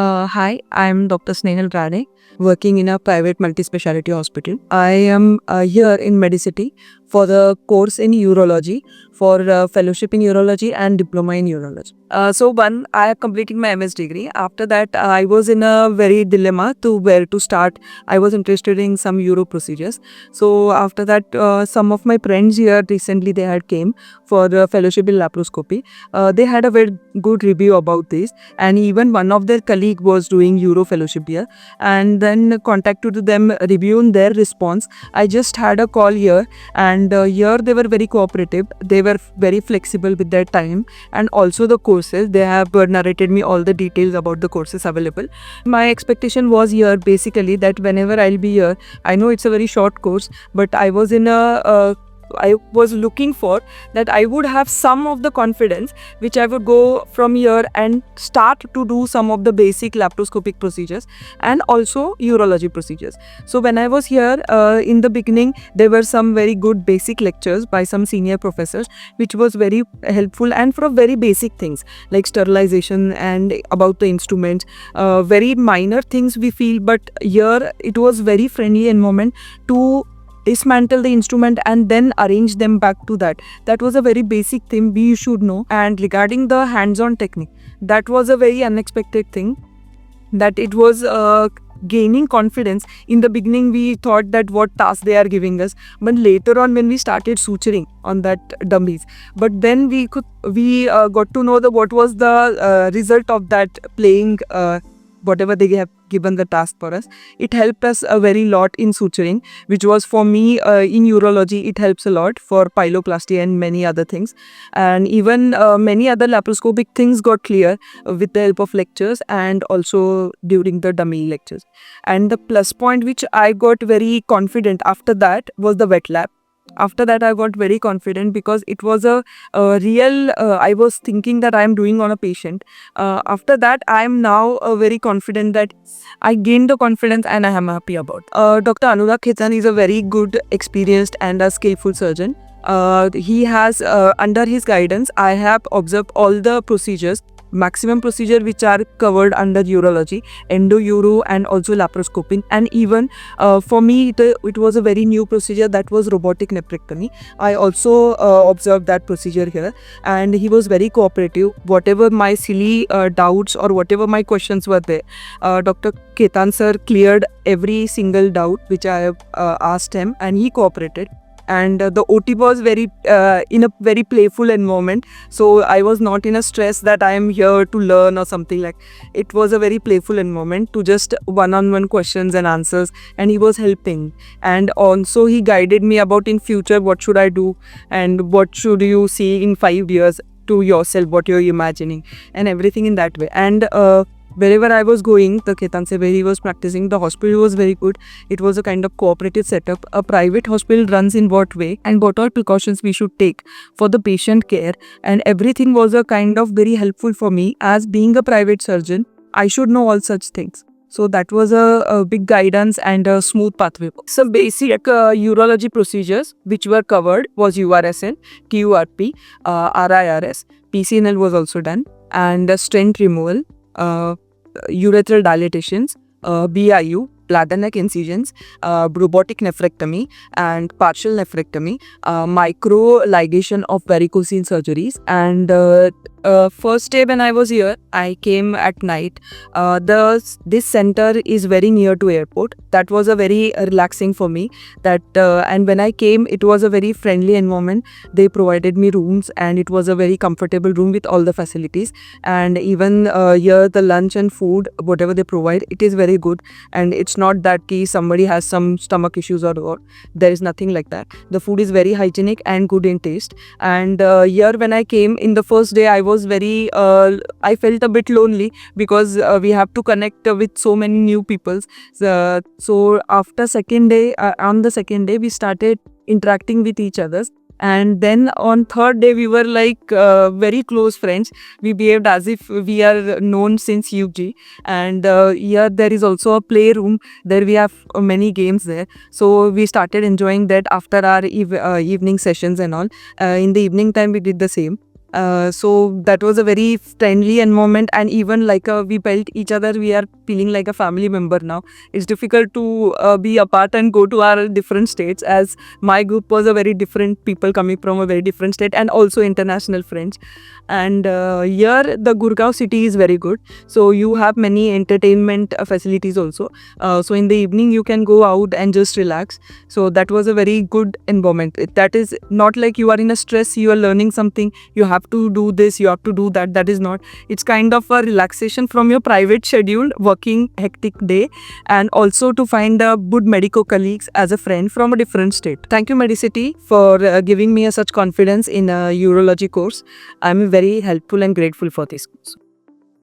Hi, I'm Dr. Snehal Rane, working in a private multi-speciality hospital. I am here in Medicity for the course in urology, for fellowship in urology and diploma in urology. I am completing my MS degree. After that, I was in a very dilemma to where to start. I was interested in some uro procedures. So after that, some of my friends here recently they had came for fellowship in laparoscopy. They had a very good review about this, and even one of their colleague was doing Euro fellowship here, and then contacted to them reviewing their response. I just had a call here, and here they were very cooperative. They were very flexible with their time, and also the courses they have narrated me all the details about the courses available. My expectation was here basically that whenever I'll be here, I know it's a very short course, but I was looking for that I would have some of the confidence which I would go from here and start to do some of the basic laparoscopic procedures and also urology procedures. So when I was here in the beginning, there were some very good basic lectures by some senior professors which was very helpful, and for very basic things like sterilization and about the instruments, very minor things we feel, but here it was very friendly environment to dismantle the instrument and then arrange them back to that was a very basic thing we should know. And regarding the hands-on technique, that was a very unexpected thing, that it was gaining confidence. In the beginning we thought that what task they are giving us, but later on when we started suturing on that dummies, but then we got to know what was the result of that playing whatever they have given the task for us. It helped us a very lot in suturing, which was for me in urology, it helps a lot for pyeloplasty and many other things. And even many other laparoscopic things got clear with the help of lectures and also during the dummy lectures. And the plus point which I got very confident after that was the wet lab. After that I got very confident because it was a real I was thinking that I am doing on a patient. After that I am now very confident that I gained the confidence and I am happy about. Dr. Anurag Khetan is a very good, experienced and a skillful surgeon. He has under his guidance I have observed all the procedures, maximum procedure which are covered under urology, endo-uro and also laparoscopy. And even for me it was a very new procedure, that was robotic nephrectomy. I also observed that procedure here, and he was very cooperative. Whatever my silly doubts or whatever my questions were there, Dr. Khetan sir cleared every single doubt which I have asked him, and he cooperated. And the OT was very in a very playful environment, so I was not in a stress that I am here to learn or something. Like, it was a very playful environment to just one-on-one questions and answers, and he was helping. And also he guided me about in future what should I do and what should you see in 5 years to yourself, what you're imagining, and everything in that way. And wherever I was going, the Khetan se where he was practicing, the hospital was very good. It was a kind of cooperative setup. A private hospital runs in what way and what all precautions we should take for the patient care, and everything was a kind of very helpful for me. As being a private surgeon, I should know all such things. So that was a big guidance and a smooth pathway. Some basic urology procedures which were covered was URSN, TURP, RIRS, PCNL was also done, and stent removal, urethral dilatations, BIU, bladder neck incisions, robotic nephrectomy and partial nephrectomy, micro ligation of varicocele surgeries. And first day when I was here, I came at night. This center is very near to airport. That was a very relaxing for me. And when I came, it was a very friendly environment. They provided me rooms, and it was a very comfortable room with all the facilities. And even here, the lunch and food, whatever they provide, it is very good. And it's not that somebody has some stomach issues or what. There is nothing like that. The food is very hygienic and good in taste. And here when I came in the first day, I was very I felt a bit lonely because we have to connect with so many new people. So after second day, on the second day we started interacting with each other. And then on third day we were like very close friends. We behaved as if we are known since UG. And here there is also a playroom. There we have many games there. So we started enjoying that after our evening sessions and all. In the evening time we did the same. So that was a very friendly environment, and even like we felt each other. We are feeling like a family member now. It's difficult to be apart and go to our different states, as my group was a very different people coming from a very different state, and also international friends. And here the Gurgaon city is very good, so you have many entertainment facilities also. So in the evening you can go out and just relax. So that was a very good environment. That is not like you are in a stress, you are learning something, you have to do this, you have to do that. That is not. It's kind of a relaxation from your private schedule working hectic day, and also to find good medical colleagues as a friend from a different state. Thank you Medicity for giving me such confidence in a urology course. I'm very helpful and grateful for this course.